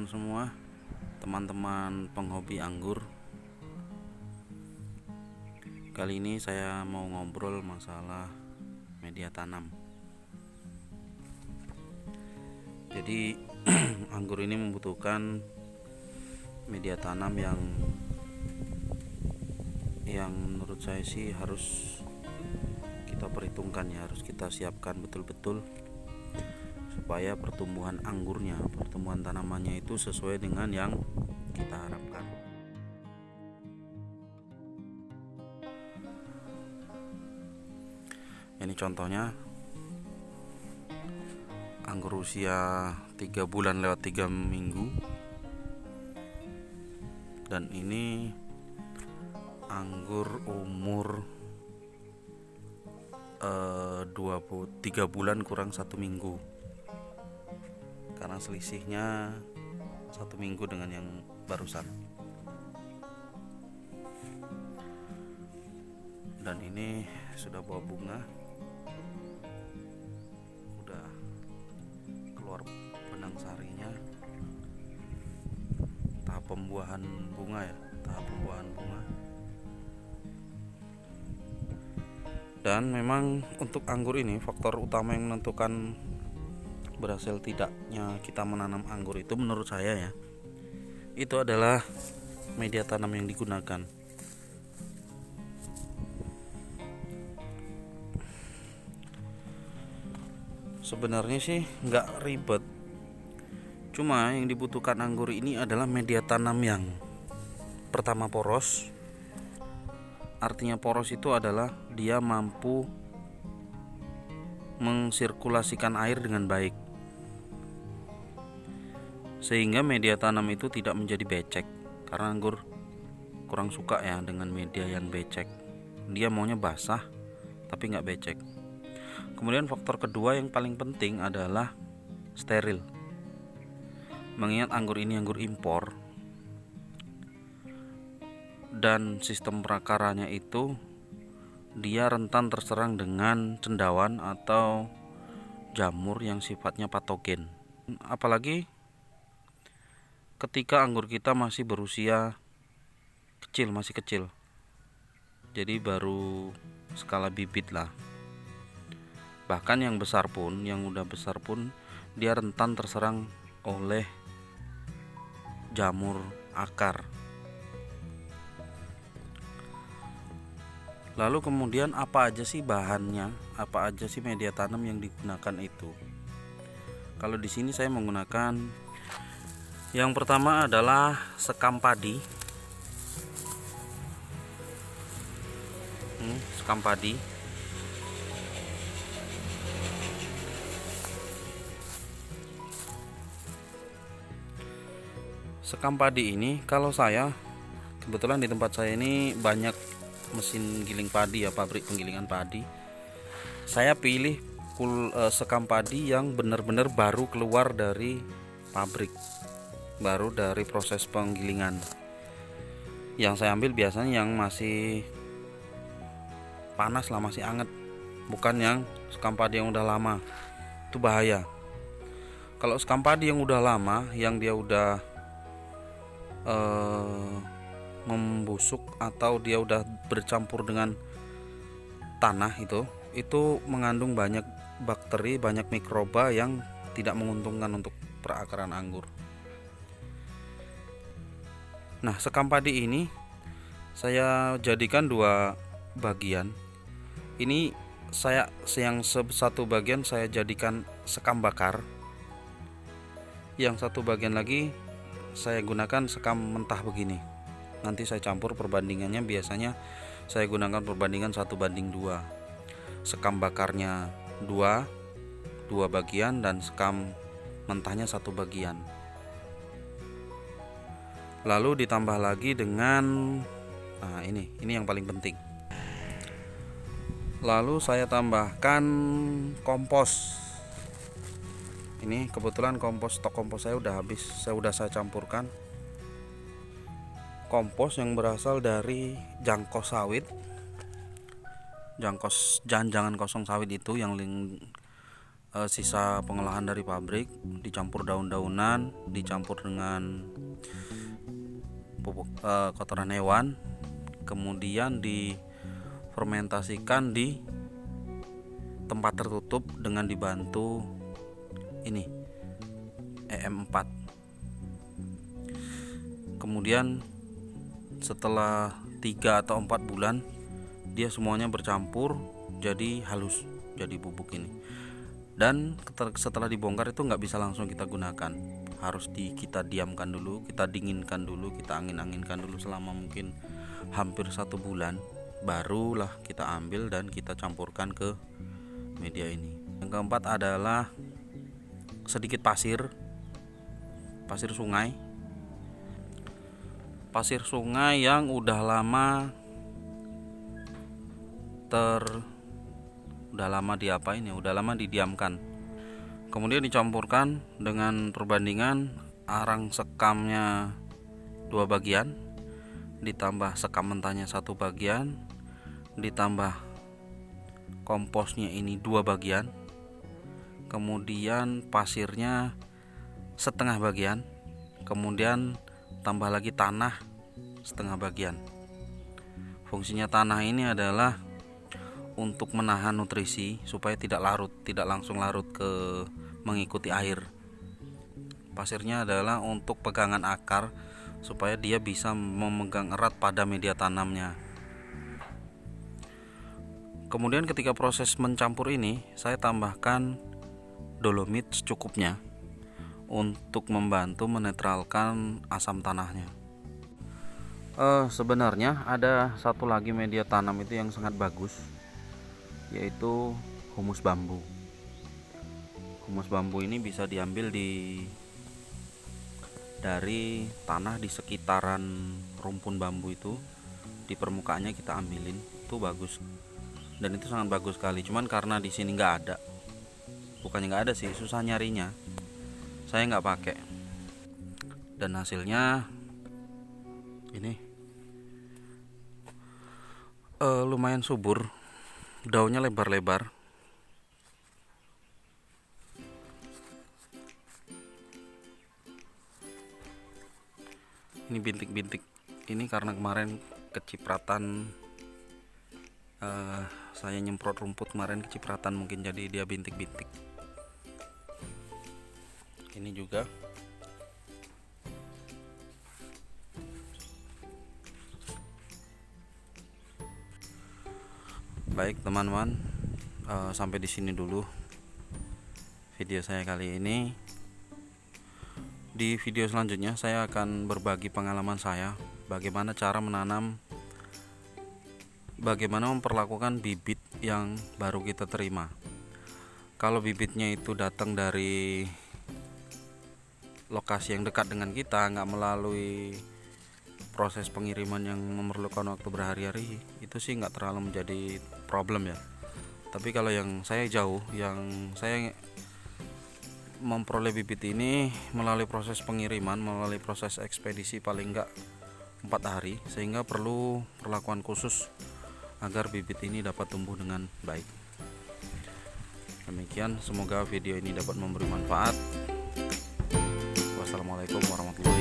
teman-teman semua, teman-teman penghobi anggur. Kali ini saya mau ngobrol masalah media tanam. Jadi anggur ini membutuhkan media tanam yang menurut saya sih harus kita perhitungkan ya, harus kita siapkan betul-betul supaya pertumbuhan anggurnya, pertumbuhan tanamannya itu sesuai dengan yang kita harapkan. Ini contohnya anggur usia 3 bulan lewat 3 minggu, dan ini anggur umur 3 bulan kurang 1 minggu, karena selisihnya 1 minggu dengan yang barusan. Dan ini sudah bawa bunga, udah keluar benang sarinya, tahap pembuahan bunga ya, tahap pembuahan bunga. Dan memang untuk anggur ini faktor utama yang menentukan berhasil tidaknya kita menanam anggur itu menurut saya ya, itu adalah media tanam yang digunakan. Sebenarnya sih nggak ribet, cuma yang dibutuhkan anggur ini adalah media tanam yang pertama poros. Artinya poros itu adalah dia mampu mensirkulasikan air dengan baik, sehingga media tanam itu tidak menjadi becek. Karena anggur kurang suka ya dengan media yang becek, dia maunya basah tapi nggak becek. Kemudian faktor kedua yang paling penting adalah steril. Mengingat anggur ini anggur impor, dan sistem perakaranya itu dia rentan terserang dengan cendawan atau jamur yang sifatnya patogen. Apalagi ketika anggur kita masih berusia kecil, masih kecil, jadi baru skala bibit lah. Bahkan yang besar pun, yang udah besar pun, dia rentan terserang oleh jamur akar. Lalu kemudian apa aja sih bahannya, apa aja sih media tanam yang digunakan itu? Kalau di sini saya menggunakan yang pertama adalah sekam padi. Sekam padi. Sekam padi ini, kalau saya kebetulan di tempat saya ini banyak mesin giling padi ya, pabrik penggilingan padi. Saya pilih sekam padi yang benar-benar baru keluar dari pabrik, baru dari proses penggilingan. Yang saya ambil biasanya yang masih panas lah, masih anget, bukan yang sekam padi yang udah lama. Itu bahaya. Kalau sekam padi yang udah lama, yang dia udah membusuk atau dia udah bercampur dengan tanah, itu mengandung banyak bakteri, banyak mikroba yang tidak menguntungkan untuk perakaran anggur. Nah, sekam padi ini saya jadikan 2 bagian. Ini yang satu bagian saya jadikan sekam bakar, yang satu bagian lagi saya gunakan sekam mentah begini. Nanti saya campur perbandingannya, biasanya saya gunakan perbandingan 1:2. Sekam bakarnya 2 bagian dan sekam mentahnya 1 bagian. Lalu ditambah lagi dengan ini yang paling penting. Lalu saya tambahkan kompos. Ini kebetulan stok kompos saya udah habis, saya campurkan. Kompos yang berasal dari jangkos sawit, jangan kosong sawit itu yang sisa pengolahan dari pabrik, dicampur daun-daunan, dicampur dengan pupuk kotoran hewan, kemudian difermentasikan di tempat tertutup dengan dibantu ini EM4. Kemudian setelah 3 atau 4 bulan dia semuanya bercampur jadi halus, jadi bubuk ini. Dan setelah dibongkar itu nggak bisa langsung kita gunakan, harus kita diamkan dulu, kita dinginkan dulu, kita angin-anginkan dulu selama mungkin hampir 1 bulan, barulah kita ambil dan kita campurkan ke media ini. Yang keempat adalah sedikit pasir sungai. Pasir sungai yang udah lama udah lama didiamkan. Kemudian dicampurkan dengan perbandingan arang sekamnya 2 bagian, ditambah sekam mentahnya 1 bagian, ditambah komposnya ini 2 bagian, kemudian pasirnya setengah bagian, kemudian tambah lagi tanah setengah bagian. Fungsinya tanah ini adalah untuk menahan nutrisi supaya tidak langsung larut ke mengikuti air. Pasirnya adalah untuk pegangan akar supaya dia bisa memegang erat pada media tanamnya. Kemudian ketika proses mencampur ini, saya tambahkan dolomit secukupnya untuk membantu menetralkan asam tanahnya. Sebenarnya ada satu lagi media tanam itu yang sangat bagus, yaitu humus bambu. Humus bambu ini bisa diambil dari tanah di sekitaran rumpun bambu itu, di permukaannya kita ambilin, itu bagus. Dan itu sangat bagus sekali. Cuman karena di sini nggak ada, bukannya nggak ada sih, susah nyarinya, saya nggak pakai. Dan hasilnya ini lumayan subur, daunnya lebar-lebar. Ini bintik-bintik ini karena kemarin kecipratan, saya nyemprot rumput kemarin kecipratan, mungkin jadi dia bintik-bintik. Ini juga baik teman-teman, sampai di sini dulu video saya kali ini. Di video selanjutnya saya akan berbagi pengalaman saya bagaimana cara menanam, bagaimana memperlakukan bibit yang baru kita terima. Kalau bibitnya itu datang dari lokasi yang dekat dengan kita, nggak melalui proses pengiriman yang memerlukan waktu berhari-hari, itu sih nggak terlalu menjadi problem ya. Tapi kalau yang saya jauh, yang saya memperoleh bibit ini melalui proses pengiriman, melalui proses ekspedisi paling enggak 4 hari, sehingga perlu perlakuan khusus agar bibit ini dapat tumbuh dengan baik. Demikian, semoga video ini dapat memberi manfaat. Wassalamualaikum warahmatullahi wabarakatuh.